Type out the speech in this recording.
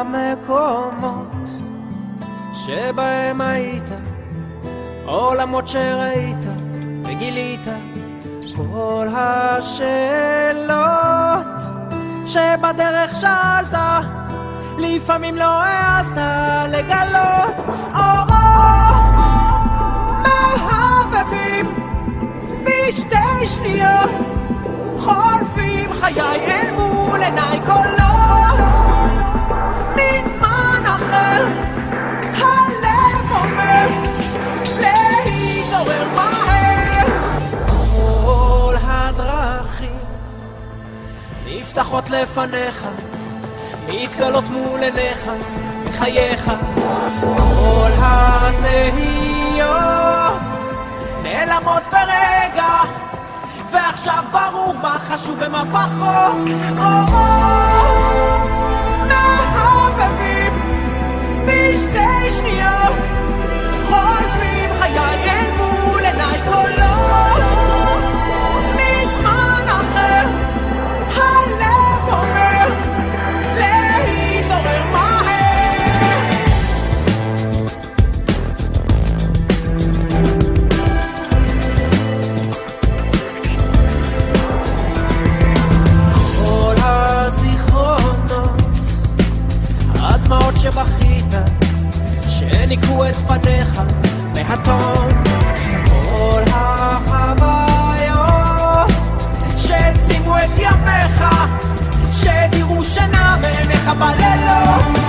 המקומות שבהם היית, עולמות שראית וגילית, כל השאלות שבדרך שאלת, לפעמים לא העזת לגלות. אורות מהבבים בשתי שניות, חולפים חיי אל מול עיניי, קולות מזמן אחר, הלב אומר להתעורר מהר. כל הדרכים נפתחות לפניך, מתגלות מול עיניך בחייך, כל התהיות נעלמות ברגע, ועכשיו ברור מה חשוב ומה פחות. אורות מהבבים בשתי שניות, חולפים חיי אל מול עיניי, קולות מזמן אחר, הלב אומר להתעורר מהר. כל הזיכרונות, הדמעות שבכית, שניקו את פניך מהתום, כל החוויות שהצימו את ימיך, שדירו שינה מעיניך בלילות.